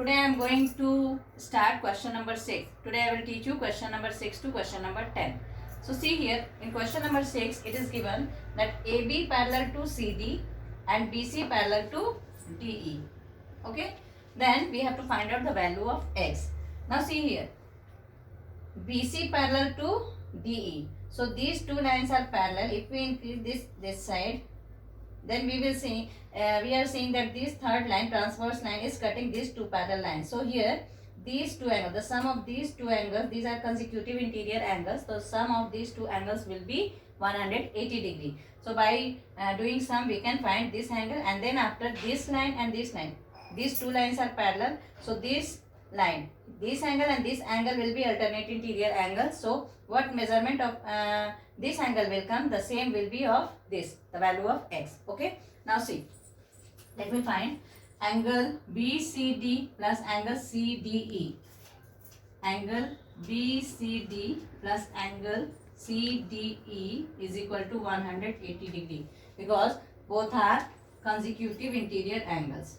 Today I am going to start question number 6. Today I will teach you question number 6 to question number 10. So see here, in question number 6 it is given that AB parallel to CD and BC parallel to DE. Okay, then we have to find out the value of x. Now see here, BC parallel to DE. So these two lines are parallel. If we increase this side, then we will see we are seeing that this third line, transverse line, is cutting these two parallel lines. So here these two angles, the sum of these two angles, these are consecutive interior angles, so sum of these two angles will be 180 degree. So by doing sum we can find this angle, and then after this line and this line, these two lines are parallel, so this line, this angle and this angle will be alternate interior angles. So what measurement of this angle will come, the same will be of this, the value of x. Okay, now see, let me find angle BCD plus angle CDE. Angle BCD plus angle CDE is equal to 180 degree because both are consecutive interior angles.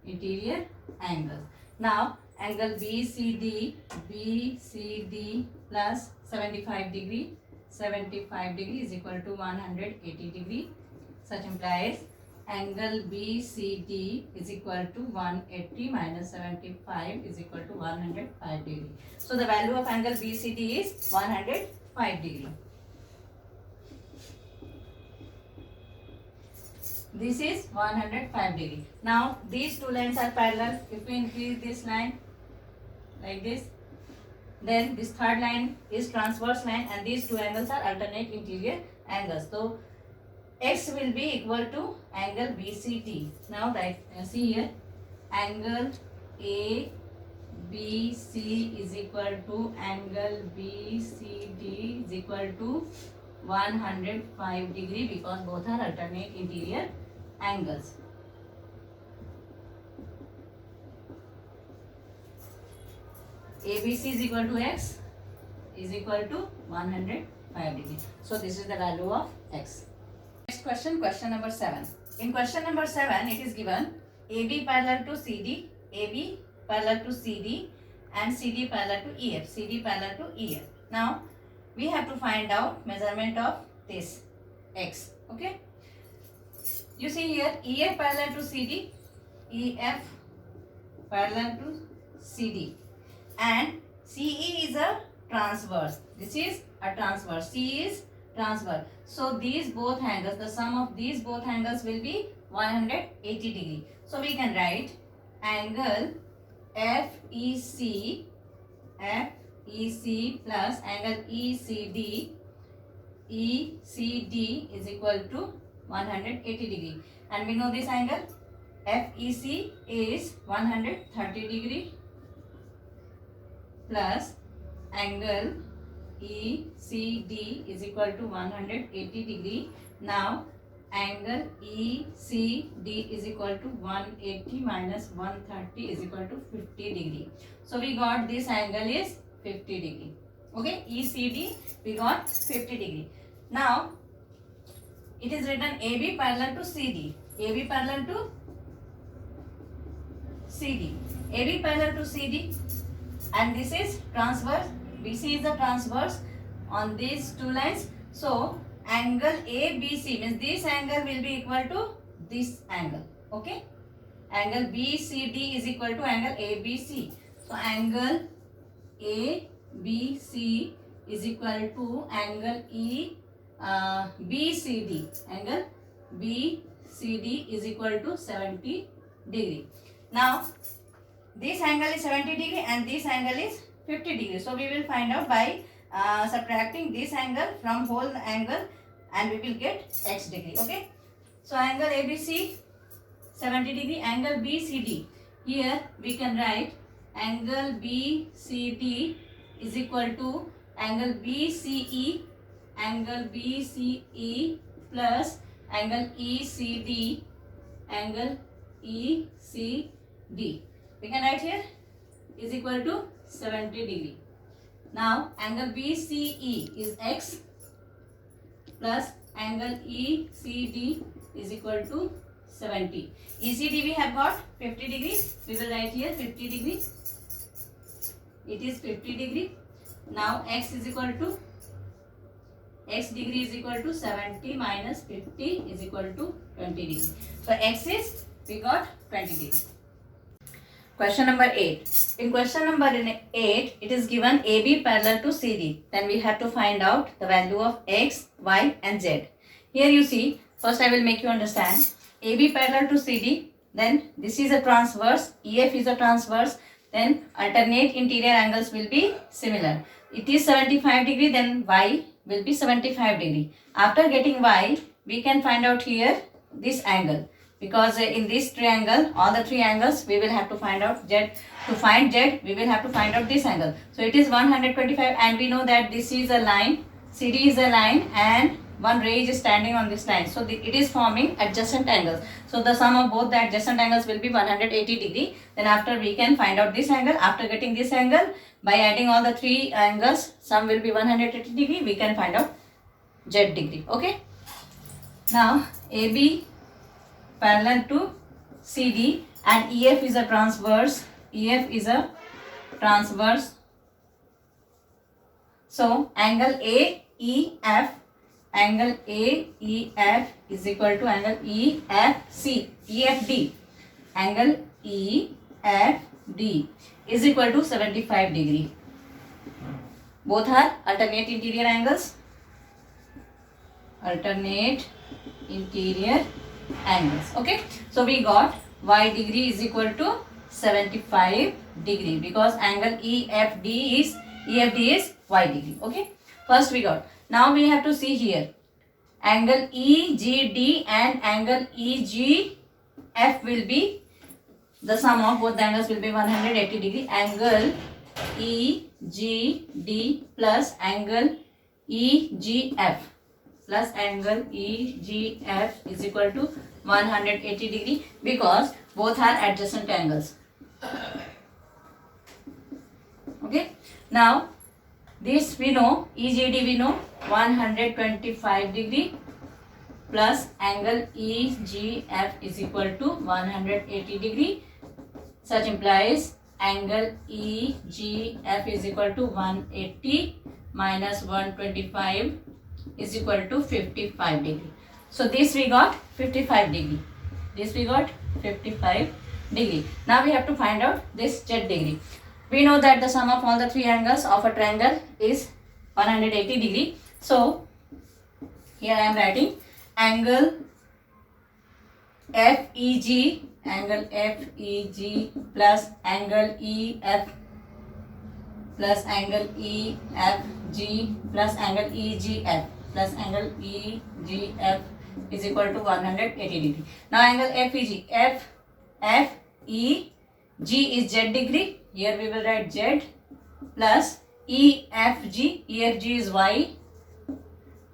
Interior angles. Now angle BCD plus 75 degree is equal to 180 degree. Such implies angle BCD is equal to 180 minus 75 is equal to 105 degree. So the value of angle BCD is 105 degree. This is 105 degree. Now these two lines are parallel. If we increase this line like this, then this third line is transverse line and these two angles are alternate interior angles. So x will be equal to angle BCD. Now write, see here, angle ABC is equal to angle BCD is equal to 105 degree because both are alternate interior angles. ABC is equal to x is equal to 105 degree. So this is the value of x. Next question, question number 7. In question number 7, it is given AB parallel to CD, AB parallel to CD and CD parallel to EF, CD parallel to EF. Now we have to find out measurement of this x. Okay, you see here EF parallel to CD, EF parallel to CD, and CE is a transverse. This is a transverse, C is transverse. So these both angles, the sum of these both angles will be 180 degree. So we can write angle FEC plus angle ECD is equal to 180 degree, and we know this angle FEC is 130 degree plus angle ECD is equal to 180 degree. Now angle ECD is equal to 180 minus 130 is equal to 50 degree. So we got this angle is 50 degree. Okay, ECD we got 50 degree. Now it is written AB parallel to CD, AB parallel to CD, AB parallel to CD, and this is transverse. BC is the transverse on these two lines. So angle ABC means this angle will be equal to this angle. Okay, angle BCD is equal to angle ABC. So angle ABC is equal to angle BCD. Angle BCD is equal to 70 degree. Now this angle is 70 degree and this angle is 50 degree. So we will find out by subtracting this angle from whole angle and we will get x degree. Okay, so angle ABC 70 degree, angle BCD, here we can write angle BCD is equal to angle BCE plus angle ECD, we can write here is equal to 70 degree. Now angle BCE is x plus angle ECD is equal to 70. ECD we have got 50 degrees. We will write here 50 degrees. It is 50 degree. Now x is equal to x degree is equal to 70 minus 50 is equal to 20 degree. So x is we got 20 degree. Question number 8. In question number 8, it is given AB parallel to CD. Then we have to find out the value of x, y and z. Here you see, first I will make you understand. AB parallel to CD, then this is a transverse, EF is a transverse, then alternate interior angles will be similar. It is 75 degree, then y will be 75 degree. After getting y, we can find out here this angle. Because in this triangle, all the three angles, we will have to find out z. To find z, we will have to find out this angle. So it is 125 and we know that this is a line, CD is a line and one ray is standing on this line. So it is forming adjacent angles. So the sum of both the adjacent angles will be 180 degree. Then after we can find out this angle. After getting this angle, by adding all the three angles, sum will be 180 degree. We can find out z degree. Okay. Now AB parallel to CD and EF is a transverse. EF is a transverse. So angle AEF, angle AEF is equal to angle EFC, EFD. Angle EFD is equal to 75 degree. Both are alternate interior angles. Alternate interior angles. Okay, so we got y degree is equal to 75 degree because angle EFD is y degree. Okay, first we got. Now we have to see here angle EGD and angle EGF will be the sum of both the angles will be 180 degree. Angle EGD plus angle EGF plus angle EGF is equal to 180 degree because both are adjacent angles. Okay. Now this we know, EGD we know 125 degree plus angle EGF is equal to 180 degree. Such implies angle EGF is equal to 180 minus 125 is equal to 55 degree. So this we got 55 degree. This we got 55 degree. Now we have to find out this z degree. We know that the sum of all the three angles of a triangle is 180 degree. So here I am writing angle FEG, angle FEG plus angle EF plus angle EFG plus angle EGF plus angle EGF is equal to 180 degree. Now angle FEG, FEG is z degree. Here we will write z plus EFG, EFG is y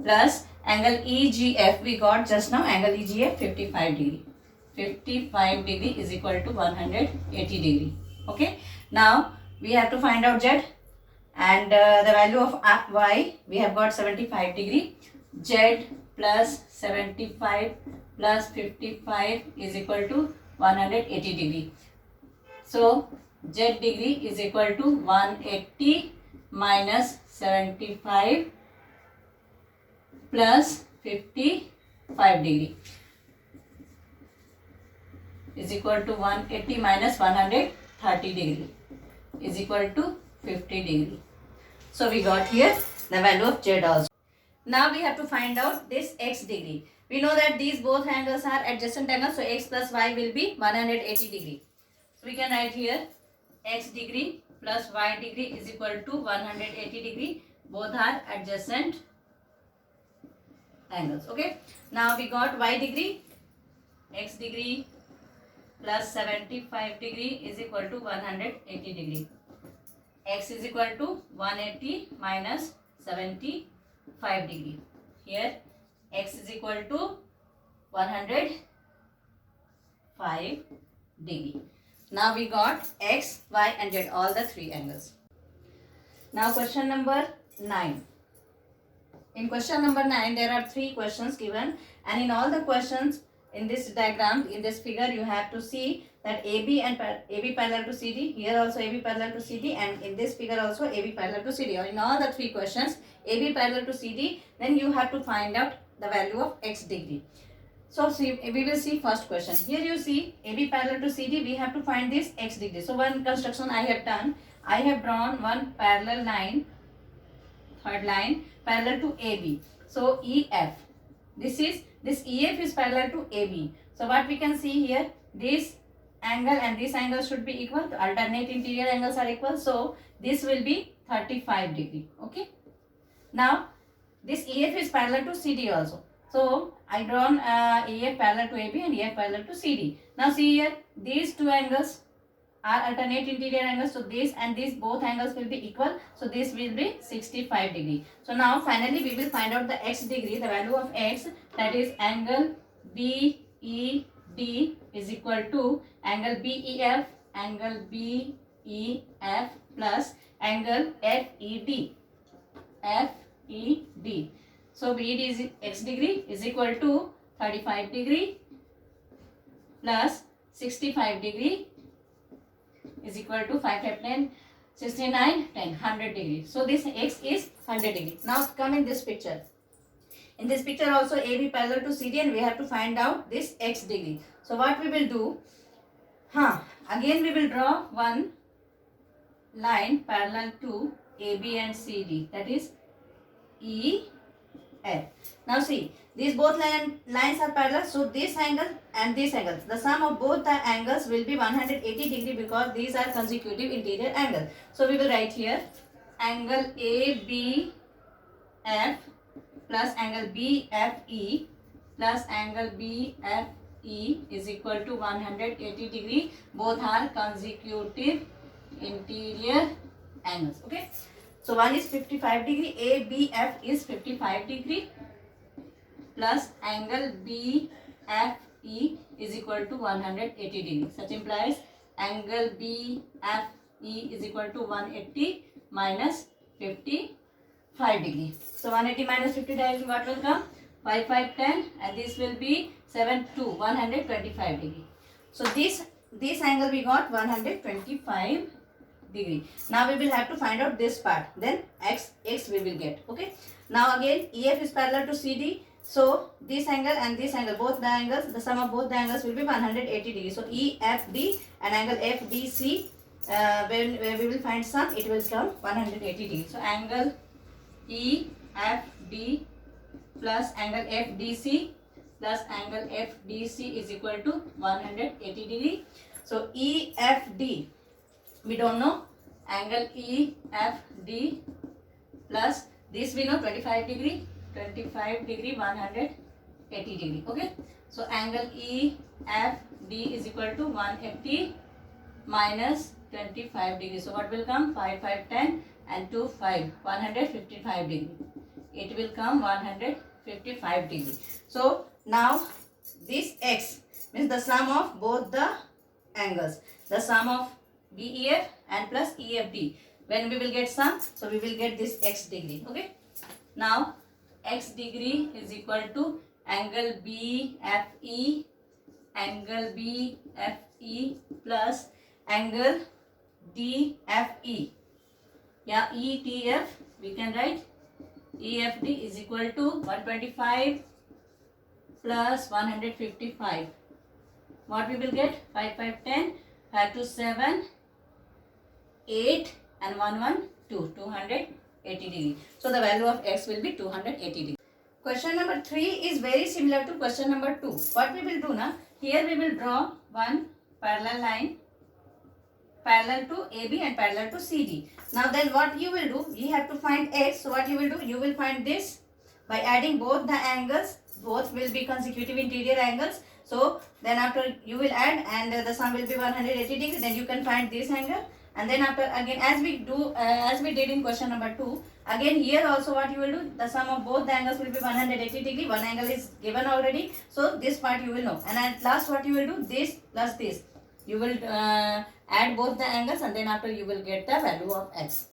plus angle EGF we got just now, angle EGF 55 degree. 55 degree is equal to 180 degree. Okay. Now we have to find out z and the value of y we have got 75 degree. Z plus 75 plus 55 is equal to 180 degree. So z degree is equal to 180 minus 75 plus 55 degree is equal to 180 minus 130 degree is equal to 50 degree. So we got here the value of z also. Now we have to find out this x degree. We know that these both angles are adjacent angles, so x plus y will be 180 degree. So we can write here x degree plus y degree is equal to 180 degree. Both are adjacent angles. Okay. Now we got y degree, x degree plus 75 degree is equal to 180 degree. X is equal to 180 minus 75 degree. Here x is equal to 105 degree. Now we got x, y and z, all the three angles. Now question number 9. In question number 9 there are three questions given and in all the questions in this diagram, in this figure, you have to see that AB and AB parallel to CD. Here also AB parallel to CD, and in this figure also AB parallel to CD. Or in all the three questions, AB parallel to CD. Then you have to find out the value of x degree. So see, we will see first question. Here you see AB parallel to CD. We have to find this x degree. So one construction I have done. I have drawn one parallel line, third line parallel to AB. So EF. This EF is parallel to AB. So what we can see here, this angle and this angle should be equal. The alternate interior angles are equal. So this will be 35 degree. Okay. Now this EF is parallel to CD also. So I drawn EF parallel to AB and EF parallel to CD. Now see here, these two angles are alternate interior angles. So this and this both angles will be equal. So this will be 65 degree. So now finally we will find out the x degree, the value of x, that is angle BED is equal to angle BEF plus angle FED. So BED is x degree is equal to 35 degree plus 65 degree is equal to 5, 5, 10, 69, 10, 100 degree. So this x is 100 degree. Now come in this picture. In this picture also AB parallel to CD, and we have to find out this x degree. So what we will do, again we will draw one line parallel to AB and CD, that is EF. Now see, these both lines are parallel, so this angle and this angle, the sum of both the angles will be 180 degree because these are consecutive interior angles. So we will write here angle ABF plus angle BFE plus angle BFE is equal to 180 degree. Both are consecutive interior angles. Okay. So one is 55 degree, ABF is 55 degree plus angle BFE is equal to 180 degree. Such implies angle BFE is equal to 180 minus 55 degree. So 180 minus 55, what will come? 5, 5, 10, and this will be 7, 2, 125 degree. So this angle we got 125 degree. Now we will have to find out this part. Then x we will get. Okay. Now again EF is parallel to CD. So this angle and this angle, both the angles, the sum of both the angles will be 180 degree. So EFD and angle FDC, when we will find sum, it will come 180 degree. So angle EFD plus angle FDC plus angle FDC is equal to 180 degree. So EFD, we don't know, angle EFD plus this we know 25 degree, 180 degree. Okay. So angle EFD is equal to 180 minus 25 degree. So what will come? 5, 5, 10 and 2, 5, 155 degree. It will come 155 degree. So now this x means the sum of both the angles, the sum of BEF and plus EFD. When we will get sum, so we will get this x degree. Okay. Now x degree is equal to angle BFE plus angle DFE. Yeah, ETF we can write EFD is equal to 125 plus 155. What we will get? 5, 5, 10, 5 to 7, 8 and 1, 1, 2, 280 degree. So the value of x will be 280 degree. Question number 3 is very similar to question number 2. What we will do now? Here we will draw one parallel line parallel to AB and parallel to CD. Now then what you will do? We have to find x. So what you will do? You will find this by adding both the angles. Both will be consecutive interior angles. So then after you will add and the sum will be 180 degree. Then you can find this angle. And then after again as we did in question number 2, again here also what you will do, the sum of both the angles will be 180 degree. One angle is given already, so this part you will know. And at last what you will do, this plus this, you will add both the angles and then after you will get the value of x.